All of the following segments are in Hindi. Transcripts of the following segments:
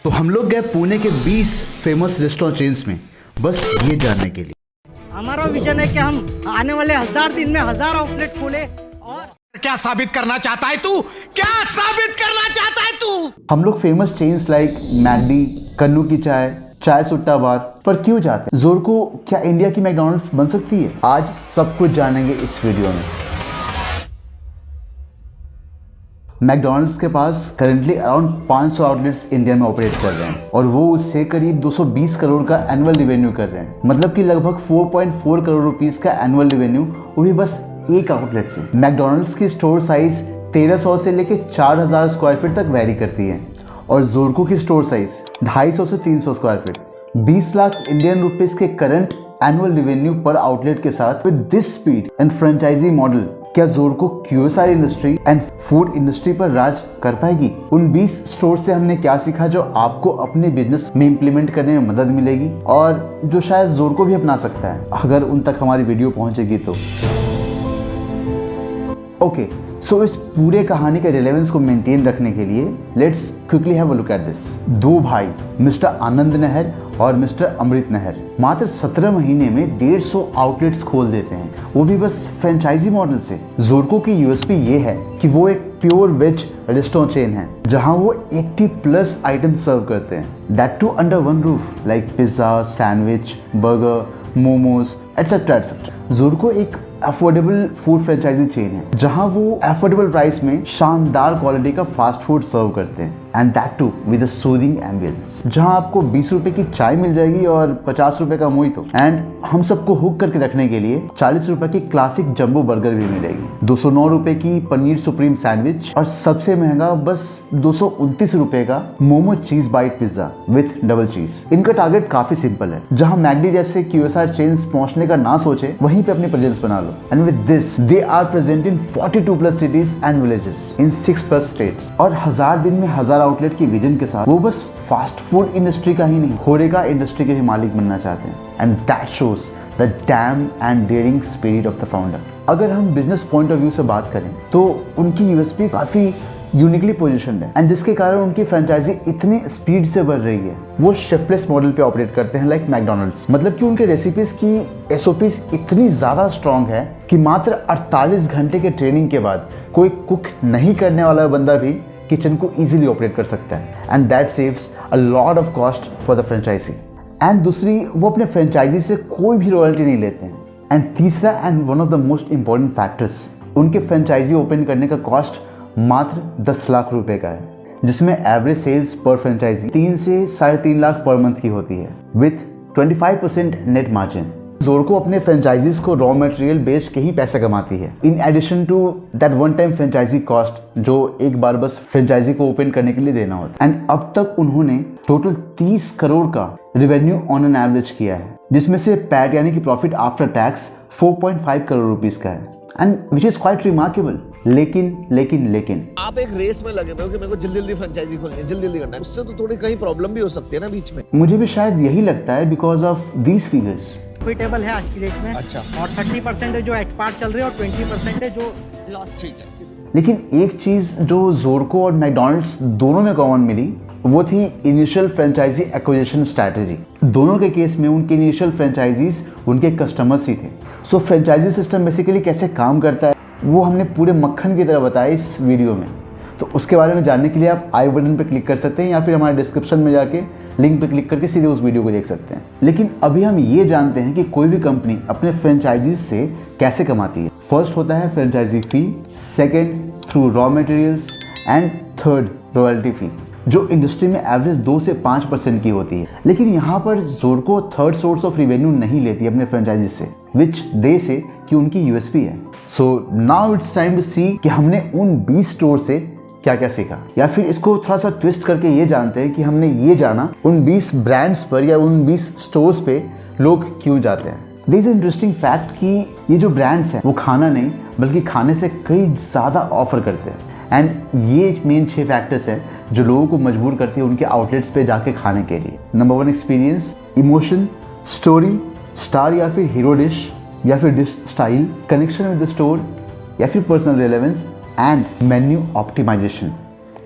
तो हम लोग गए पुणे के 20 फेमस रेस्टोरेंट चेन्स में बस ये जानने के लिए। हमारा विजन है कि हम आने वाले 1000 दिन में 1000 आउटलेट खोले। और क्या साबित करना चाहता है तू? क्या साबित करना चाहता है तू? हम लोग फेमस चेन्स लाइक मैकडी, कन्नू की चाय, चाय सुट्टा बार पर क्यों जाते हैं? ज़ोरको क्या इंडिया की मैकडॉनल्ड्स बन सकती है? आज सब कुछ जानेंगे इस वीडियो में। मैकडॉनल्ड्स के पास करेंटली अराउंड 500 आउटलेट्स इंडिया में ऑपरेट कर रहे हैं और वो उससे करीब 220 करोड़ का एनुअल रिवेन्यू कर रहे हैं। मतलब कि लगभग 4.4 करोड़ रुपीस का एनुअल रिवेन्यू, वो भी बस एक आउटलेट से। मैकडॉनल्ड्स की स्टोर साइज 1300 से लेकर 4000 स्क्वायर फीट तक वेरी करती है और ज़ोरको की स्टोर साइज 250 से 300 square feet. 20 lakh Indian rupees के करंट एनुअल रिवेन्यू पर आउटलेट के साथ with this speed and franchise model, क्या Zorko QSR industry and food industry पर राज कर पाएगी? उन 20 स्टोर से हमने क्या सीखा जो आपको अपने बिजनेस में इंप्लीमेंट करने में मदद मिलेगी और जो शायद ज़ोरको भी अपना सकता है अगर उन तक हमारी वीडियो पहुंचेगी तो। ओके, सो इस पूरे कहानी के रिलेवेंस को मेंटेन रखने के लिए let's quickly have a look at this. दो भाई मिस्टर आनंद नहर और मिस्टर अमृत नहर मात्र 17 महीने में 150 आउटलेट्स खोल देते हैं, वो भी बस फ्रेंचाइजी मॉडल से। ज़ोरको की यूएसपी ये है कि वो एक प्योर वेज रेस्टोरेंट चेन है जहां वो 80+ आइटम सर्व करते हैं, that too under one roof, like pizza, sandwich, burger, momos etcetera etcetera. Zorko एक अफोर्डेबल फूड फ्रेंचाइजी चेन है जहां वो अफोर्डेबल प्राइस में शानदार क्वालिटी का फास्ट फूड सर्व करते हैं and that too with a soothing ambience, जहां आपको 20 रुपए की चाय मिल जाएगी और 50 रुपए का मोहितो, एंड हम सबको हुक करके रखने के लिए 40 रुपए की क्लासिक जंबो बर्गर भी मिलेगी, 209 रुपए की पनीर सुप्रीम सैंडविच और सबसे महंगा बस 229 रुपए का मोमो चीज बाइट पिज्जा विथ डबल चीज। इनका टारगेट काफी सिंपल है, जहां मैकडी जैसे क्यूएसआर चेन्स पहुंचने का ना सोचे वहीं पे अपनी प्रेजेंस बना लो। And with this they are present in 42+ cities and villages in 6+ states और 1000 दिन में 1000 आउटलेट की विजन के साथ वो बस फास्ट फूड इंडस्ट्री का ही नहीं, होरेका इंडस्ट्री के भी मालिक बनना चाहते हैं। And that shows the damn and daring spirit of the founder. अगर हम बिजनेस पॉइंट ऑफ व्यू से बात करें तो उनकी यूएसपी काफी यूनिकली पोजीशनड है एंड जिसके कारण उनकी फ्रेंचाइजी इतनी स्पीड से बढ़ रही है। वो शेफलेस मॉडल पे ऑपरेट करते हैं लाइक मैकडॉनल्ड्स, मतलब कि उनके रेसिपीज की एसओपीज इतनी ज्यादा स्ट्रांग है कि मात्र 48 घंटे के ट्रेनिंग के बाद कोई कुक नहीं करने वाला बंदा भी किचन को इजीली ऑपरेट कर सकता है and that saves a lot of cost for the franchisee. And दूसरी, वो अपने फ्रेंचाइजी से कोई भी रॉयल्टी नहीं लेते हैं। एंड तीसरा and one of the most important factors, उनके फ्रेंचाइजी ओपन करने का कॉस्ट मात्र 10 लाख रुपए का है, जिसमें एवरेज सेल्स पर फ्रेंचाइजी 3 से 3.5 लाख पर मंथ की होती है विथ 25% नेट मार्जिन। ज़ोरको अपने फ्रेंचाइजीज को रॉ मटेरियल बेच के ही पैसे कमाती है, in addition to that one time franchisee cost जो एक बार बस फ्रेंचाइजी को ओपन करने के लिए देना होता है। एंड अब तक उन्होंने टोटल 30 करोड़ का रेवेन्यू ऑन एन एवरेज किया है, जिसमें से पैट यानी कि profit after tax 4.5 crore rupees का है and which is quite remarkable. लेकिन आप एक रेस में लगे हुए हो कि मेरे को जल्दी फ्रेंचाइजी खोलनी है, जल्दी करना है, उससे तो थोड़ी कहीं प्रॉब्लम भी हो सकती है ना बीच में। मुझे भी शायद यही लगता है because of these figures. Profitable है आज की डेट में। अच्छा। और 30% है जो एक्सपार्ट चल रहे हैं और 20% है जो लॉस। ठीक है। लेकिन एक चीज जो ज़ोरको और मैकडॉनल्ड्स दोनों में कॉमन मिली वो थी इनिशियल फ्रेंचाइजी एक्विजिशन स्ट्रैटेजी। दोनों के केस में उनके इनिशियल फ्रेंचाइजीज उनके कस्टमर्स ही थे। सो फ्रेंचाइजी सिस्टम बेसिकली कैसे काम करता है वो हमने पूरे मक्खन की तरह बताया इस वीडियो में, तो उसके बारे में जानने के लिए आप आई बटन पर क्लिक कर सकते हैं या फिर हमारे डिस्क्रिप्शन में जाके लिंक पे क्लिक करके सीधे उस वीडियो को देख सकते हैं। लेकिन अभी हम ये जानते हैं कि कोई भी कंपनी अपने फ्रेंचाइजीज से कैसे कमाती है। फर्स्ट होता है franchise fee, second through raw materials and third royalty fee, जो इंडस्ट्री में एवरेज 2 से 5% की होती है। लेकिन यहाँ पर ज़ोरको थर्ड सोर्स ऑफ रेवेन्यू नहीं लेती अपने फ्रेंचाइजी से, विच दे से कि उनकी यूएसपी है। So now it's time to see कि हमने उन 20 स्टोर से क्या क्या सीखा, या फिर इसको थोड़ा सा ट्विस्ट करके ये जानते हैं कि हमने ये जाना उन 20 ब्रांड्स पर या उन 20 स्टोर्स पे लोग क्यों जाते हैं। दिस इज इंटरेस्टिंग फैक्ट कि ये जो ब्रांड्स हैं वो खाना नहीं बल्कि खाने से कई ज़्यादा ऑफर करते हैं एंड ये मेन 6 फैक्टर्स हैं जो लोगों को मजबूर करती है उनके आउटलेट्स पे जाके खाने के लिए। Number 1 experience, emotion, story, star या फिर हीरो डिश या फिर dish style, connection with the store या फिर personal relevance and menu optimisation.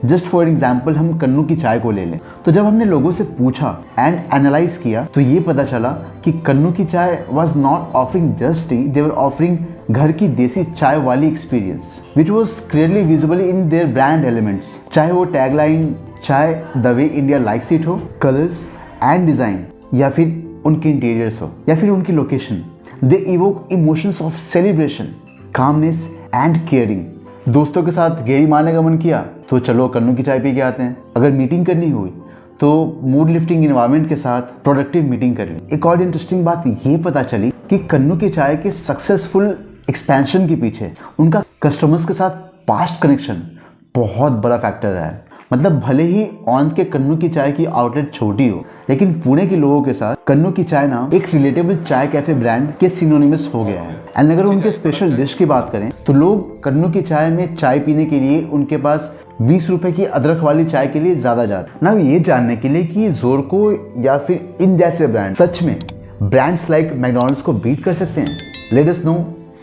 Just for example हम कन्नू की चाय को ले लें, तो जब हमने लोगों से पूछा एंड एनालाइज किया तो ये पता चला कि कन्नू की चाय was not offering just T, they were offering घर की देसी चाय वाली experience which was clearly visible in their brand elements. चाहे वो टैगलाइन चाय the way India likes it हो, कलर्स एंड डिजाइन, या फिर उनके इंटीरियर्स हो, या फिर उनकी location, they evoke emotions of celebration, calmness and caring. दोस्तों के साथ गेड़ी मारने का मन किया तो चलो कन्नू की चाय पी के आते हैं। अगर मीटिंग करनी हुई तो मूड लिफ्टिंग इन्वायरमेंट के साथ प्रोडक्टिव मीटिंग कर ली। एक और इंटरेस्टिंग बात ये पता चली कि कन्नू की चाय के सक्सेसफुल एक्सपेंशन के पीछे उनका कस्टमर्स के साथ पास्ट कनेक्शन बहुत बड़ा फैक्टर रहा है। मतलब भले ही औंध के कन्नू की चाय की आउटलेट छोटी हो, लेकिन पुणे के लोगों के साथ कन्नू की चाय नाम एक रिलेटेबल चाय कैफे ब्रांड के सिनोनिमस हो गया है। एंड अगर उनके स्पेशल डिश की बात करें तो लोग कन्नू की चाय में चाय पीने के लिए उनके पास 20 रुपए की अदरक वाली चाय के लिए ज्यादा जाते ना, ये जानने के लिए कि जोरको या फिर इन जैसे ब्रांड सच में ब्रांड्स लाइक मैकडॉनल्ड्स को बीट कर सकते हैं। Let us know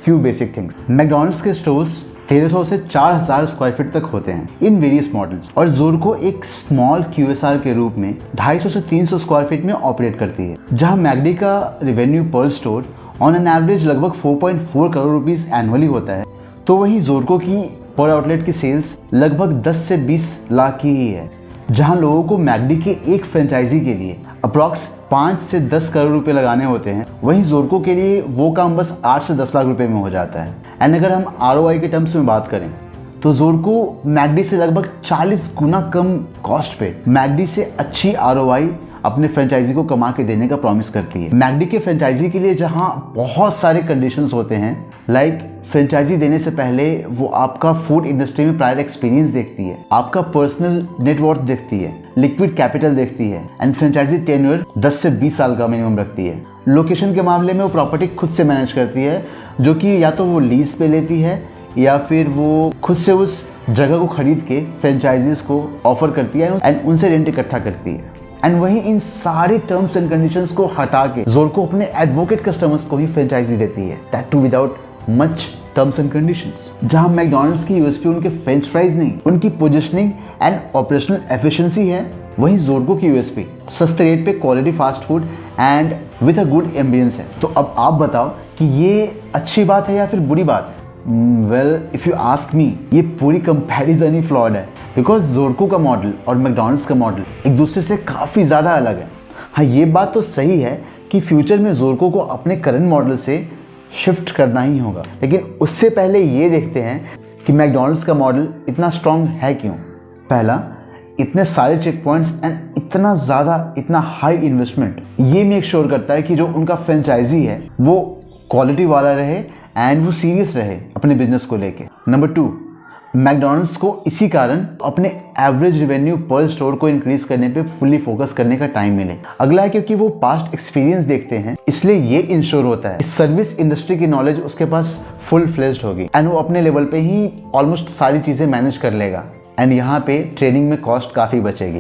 few basic things. McDonald's के स्टोर्स 1300 से 4000 स्क्वायर फीट तक होते हैं इन वेरियस मॉडल्स, और जोरको एक स्मॉल QSR के रूप में 250 से 300 स्क्वायर फीट में ऑपरेट करती है। जहां मैकडी का रेवेन्यू पर स्टोर ऑन एन एवरेज लगभग 4.4 करोड़ रुपीस एनुअली होता है, तो वहीं जोरको की पर आउटलेट की सेल्स लगभग 10 से 20 लाख की ही है। जहां लोगों को मैकडी के एक फ्रेंचाइजी के लिए अप्रॉक्स 5 से 10 करोड़ रुपए लगाने होते हैं, वहीं जोरको के लिए वो काम बस 8 से 10 लाख रुपए में हो जाता है। एंड अगर हम ROI के टर्म्स में बात करें तो जोरको मैकडी से लगभग 40 गुना कम कॉस्ट पे मैकडी से अच्छी ROI अपने फ्रेंचाइजी को कमा के देने का प्रॉमिस करती है। मैकडी के फ्रेंचाइजी के लिए जहां बहुत सारे कंडीशंस होते हैं, लाइक फ्रेंचाइजी देने से पहले वो आपका फूड इंडस्ट्री में प्रायर एक्सपीरियंस देखती है, आपका पर्सनल नेटवर्थ देखती है, लिक्विड कैपिटल देखती है, एंड फ्रेंचाइजी टेन्योर 10 से 20 साल का मिनिमम रखती है। लोकेशन के मामले में वो प्रॉपर्टी खुद से मैनेज करती है, जो कि या तो वो लीज पे लेती है या फिर वो खुद से उस जगह को खरीद के फ्रेंचाइजीज को ऑफर करती है एंड उनसे रेंट इकट्ठा करती है। एंड वहीं इन सारे टर्म्स एंड कंडीशंस को हटा के जोरको अपने एडवोकेट कस्टमर्स को ही फ्रेंचाइजी देती है, that too without much terms and conditions. जहां मैकडॉनल्ड्स की यूएसपी उनके फ्रेंच फ्राइज नहीं, उनकी पोजिशनिंग एंड ऑपरेशनल एफिशिएंसी है, वहीं जोरको की यूएसपी सस्ते रेट पे quality fast food and with a good ambience है। तो अब आप बताओ कि ये अच्छी बात है या फिर बुरी बात है? Well, if you ask me, ये पूरी कंपैरिजन ही फ्लॉड है, बिकॉज जोरको का मॉडल और मैकडॉनल्ड्स का मॉडल एक दूसरे से काफ़ी ज़्यादा अलग है। हाँ, ये बात तो सही है कि फ्यूचर में जोरको को अपने करंट मॉडल से शिफ्ट करना ही होगा, लेकिन उससे पहले ये देखते हैं कि मैकडॉनल्ड्स का मॉडल इतना स्ट्रॉन्ग है क्यों। पहला, इतने सारे चेक पॉइंट्स एंड इतना हाई इन्वेस्टमेंट ये मेक श्योर करता है कि जो उनका फ्रेंचाइजी है वो क्वालिटी वाला रहे एंड वो सीरियस रहे अपने बिजनेस को लेके। नंबर 2, मैकडॉनल्ड्स को इसी कारण अपने एवरेज रेवेन्यू पर स्टोर को इंक्रीज करने पे फुली फोकस करने का टाइम मिले। अगला है क्योंकि वो पास्ट एक्सपीरियंस देखते हैं, इसलिए ये इंश्योर होता है सर्विस इंडस्ट्री की नॉलेज उसके पास फुल फ्लेज्ड होगी एंड वो अपने लेवल पे ही ऑलमोस्ट सारी चीजें मैनेज कर लेगा एंड यहाँ पे ट्रेनिंग में कॉस्ट काफी बचेगी।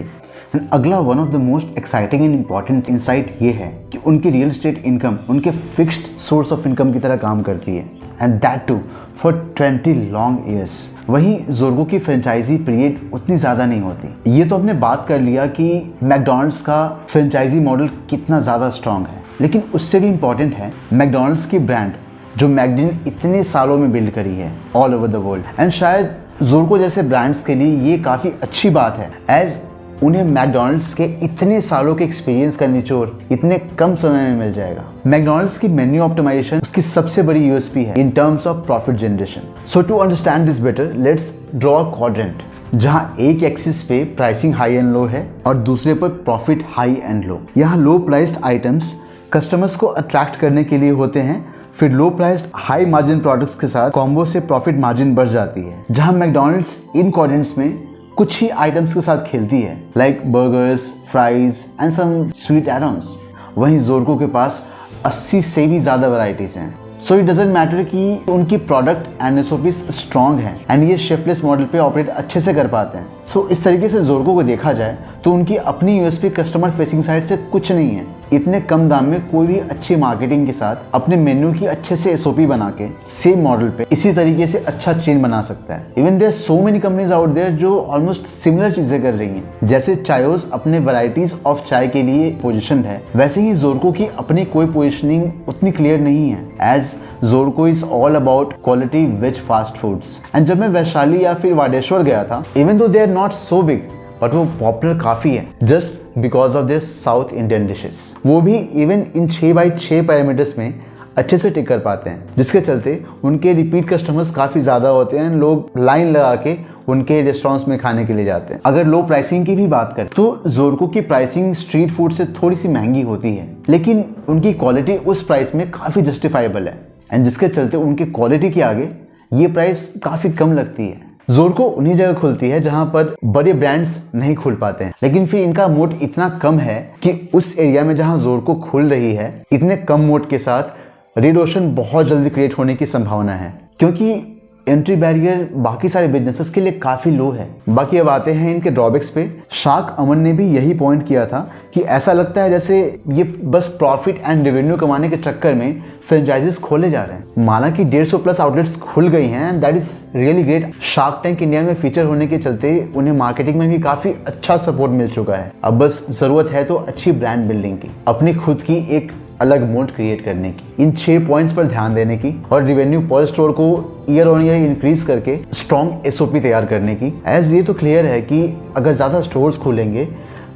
एंड अगला one of the most exciting and important insight ये है कि उनकी रियल एस्टेट इनकम उनके फिक्स्ड सोर्स ऑफ इनकम की तरह काम करती है, and that too for 20 long years. वहीं जोरको की फ्रेंचाइजी पीरियड उतनी ज़्यादा नहीं होती। ये तो हमने बात कर लिया कि मैकडॉनल्ड्स का फ्रेंचाइजी मॉडल कितना ज़्यादा स्ट्रॉन्ग है, लेकिन उससे भी इम्पॉर्टेंट है मैकडॉनल्ड्स की ब्रांड जो मैकडी ने इतने सालों में बिल्ड करी है all over the world. And शायद जोरको जैसे ब्रांड्स के लिए ये काफ़ी अच्छी बात है, एज उन्हें मैकडॉनल्ड्स के इतने सालों के एक्सपीरियंस का निचोड़ इतने कम समय में मिल जाएगा। मैकडॉनल्ड्स की मेन्यू ऑप्टिमाइजेशन उसकी सबसे बड़ी यूएसपी है in terms of profit generation. So to understand this better, let's draw a quadrant जहां एक एक्सिस पे प्राइसिंग हाई एंड लो है और दूसरे पर प्रॉफिट हाई एंड लो। यहाँ लो प्राइस्ड आइटम्स कस्टमर्स को अट्रैक्ट करने के लिए होते हैं, फिर लो प्राइस्ड हाई मार्जिन प्रोडक्ट्स के साथ कॉम्बो से प्रॉफिट मार्जिन बढ़ जाती है। जहां मैकडॉनल्ड्स इन क्वाड्रेंट्स में कुछ ही आइटम्स के साथ खेलती है, like burgers, fries and some sweet add-ons. वहीं जोरको के पास 80 से भी ज़्यादा वैरायटीज हैं। सो इट डजेंट मैटर कि उनकी प्रोडक्ट एंड एसओपीज स्ट्रॉन्ग है एंड ये शिफ्टलेस मॉडल पे ऑपरेट अच्छे से कर पाते हैं। सो इस तरीके से जोरको को देखा जाए तो उनकी अपनी यूएसपी कस्टमर फेसिंग साइड से कुछ नहीं है, इतने कम दाम में कोई भी अच्छी मार्केटिंग के साथ अपने मेन्यू की अच्छे से एसओपी बना के सेम मॉडल पे इसी तरीके से अच्छा चेन बना सकता है। Even there so many companies out there जो ऑलमोस्ट सिमिलर चीजें कर रही हैं। जैसे चायोस अपने वैरायटीज ऑफ चाय के लिए पोजिशन है, वैसे ही ज़ोरको की अपनी कोई पोजिशनिंग उतनी क्लियर नहीं है as Zorko is all about quality veg fast foods. And जब मैं वैशाली या फिर वाडेश्वर गया था, even though they are not so big but वो पॉपुलर काफ़ी है just because of their South Indian dishes. वो भी इवन इन 6x6 पैरामीटर्स में अच्छे से टिक कर पाते हैं, जिसके चलते उनके रिपीट कस्टमर्स काफ़ी ज़्यादा होते हैं। लोग लाइन लगा के उनके रेस्टोरेंट्स में खाने के लिए जाते हैं। अगर लो प्राइसिंग की भी बात करें तो ज़ोरको की प्राइसिंग स्ट्रीट फूड से थोड़ी सी महंगी होती है, लेकिन उनकी क्वालिटी उस प्राइस में काफ़ी जस्टिफाइबल है एंड जिसके चलते उनके क्वालिटी के आगे ये प्राइस काफ़ी कम लगती है। ज़ोरको उन्हीं जगह खुलती है जहां पर बड़े ब्रांड्स नहीं खुल पाते हैं, लेकिन फिर इनका मोड इतना कम है कि उस एरिया में जहां ज़ोरको खुल रही है, इतने कम मोड के साथ रेड ओशन बहुत जल्दी क्रिएट होने की संभावना है, क्योंकि एंट्री बैरियर बाकी सारे बिजनेसेस के लिए काफ़ी लो है। बाकी अब आते हैं इनके ड्रॉबैक्स पे। शाक अमन ने भी यही पॉइंट किया था कि ऐसा लगता है जैसे ये बस प्रॉफिट एंड रेवेन्यू कमाने के चक्कर में फ्रेंचाइजीज खोले जा रहे हैं। माना कि 150+ आउटलेट्स खुल गई हैं and that is really great. Shark tank India में फीचर होने के चलते उन्हें मार्केटिंग में भी काफ़ी अच्छा सपोर्ट मिल चुका है। अब बस ज़रूरत है तो अच्छी ब्रांड बिल्डिंग की, अपनी खुद की एक अलग मोड क्रिएट करने की, इन 6 पॉइंट्स पर ध्यान देने की और रेवेन्यू पर स्टोर को ईयर ऑन ईयर इंक्रीज करके स्ट्रॉन्ग एसओपी तैयार करने की। एज ये तो क्लियर है कि अगर ज़्यादा स्टोर्स खोलेंगे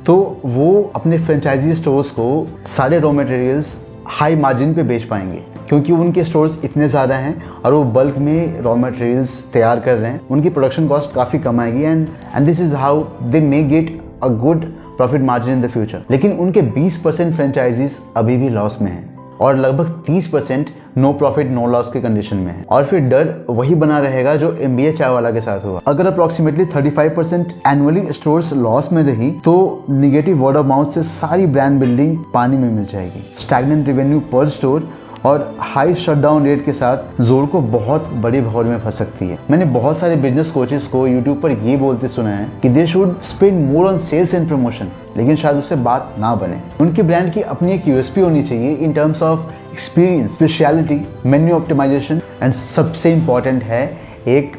तो वो अपने फ्रेंचाइजी स्टोर्स को सारे रॉ मटेरियल्स हाई मार्जिन पे बेच पाएंगे, क्योंकि उनके स्टोर्स इतने ज़्यादा हैं और वो बल्क में रॉ मटेरियल्स तैयार कर रहे हैं। उनकी प्रोडक्शन कॉस्ट काफ़ी कम आएगी and this is how they may get a good profit margin in the future. लेकिन उनके 20% फ्रेंचाइजीज अभी भी लॉस में हैं और लगभग 30% नो प्रॉफिट नो लॉस के कंडीशन में है। और फिर डर वही बना रहेगा जो MBA चाय वाला के साथ हुआ। अगर अप्रॉक्सीमेटली 35% एनुअली स्टोर्स लॉस में रही तो निगेटिव वर्ड ऑफ माउथ से सारी ब्रांड बिल्डिंग पानी में मिल जाएगी। स्टैग्नेंट रेवेन्यू पर स्टोर और हाई शटडाउन रेट के साथ ज़ोरको बहुत बड़ी भौर में फंस सकती है। मैंने बहुत सारे बिजनेस कोचेस को यूट्यूब पर ये बोलते सुना है कि they should spend more on sales and promotion, लेकिन शायद उससे बात ना बने। उनकी ब्रांड की अपनी एक USP होनी चाहिए in terms of experience, speciality, menu optimisation and सबसे इम्पॉर्टेंट है एक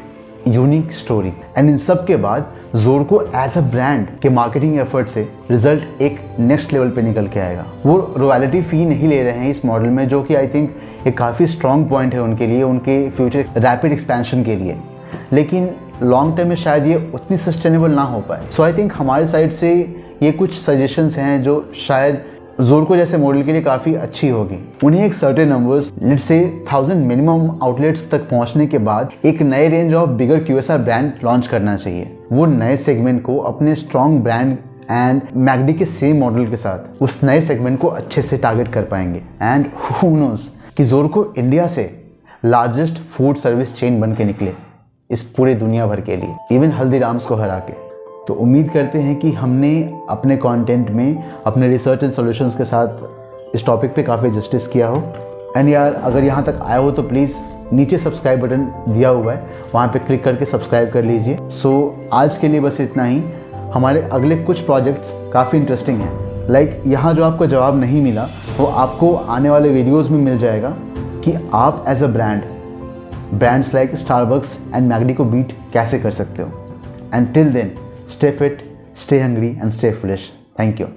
यूनिक स्टोरी। एंड इन सब के बाद ज़ोरको एज अ ब्रांड के मार्केटिंग एफर्ट से रिजल्ट एक नेक्स्ट लेवल पे निकल के आएगा। वो रॉयल्टी फी नहीं ले रहे हैं इस मॉडल में, जो कि आई थिंक एक काफ़ी स्ट्रॉन्ग पॉइंट है उनके लिए, उनके फ्यूचर रैपिड एक्सपेंशन के लिए। लेकिन लॉन्ग टर्म में शायद ये उतनी सस्टेनेबल ना हो पाए। सो आई थिंक हमारे साइड से ये कुछ सजेशंस हैं जो शायद ज़ोरको जैसे मॉडल के लिए काफ़ी अच्छी होगी। उन्हें एक certain numbers, let's say 1000 minimum outlets तक पहुंचने के बाद एक नए range of bigger QSR brand launch करना चाहिए। वो नए सेगमेंट को अपने स्ट्रॉन्ग ब्रांड एंड मैकडी के सेम मॉडल के साथ उस नए सेगमेंट को अच्छे से टारगेट कर पाएंगे। एंड हू नोस कि ज़ोरको इंडिया से लार्जेस्ट फूड सर्विस चेन बन के निकले इस पूरे दुनिया भर के लिए, इवन हल्दीराम्स को हरा के। तो उम्मीद करते हैं कि हमने अपने कंटेंट में अपने रिसर्च एंड सॉल्यूशंस के साथ इस टॉपिक पे काफ़ी जस्टिस किया हो। एंड यार अगर यहाँ तक आए हो तो प्लीज़ नीचे सब्सक्राइब बटन दिया हुआ है, वहाँ पे क्लिक करके सब्सक्राइब कर लीजिए। सो आज के लिए बस इतना ही। हमारे अगले कुछ प्रोजेक्ट्स काफ़ी इंटरेस्टिंग हैं। लाइक यहाँ जो आपको जवाब नहीं मिला वो आपको आने वाले वीडियोज़ में मिल जाएगा कि आप as a brands like Starbucks and McD को बीट कैसे कर सकते हो। And till then, stay fit, stay hungry and stay foolish. Thank you.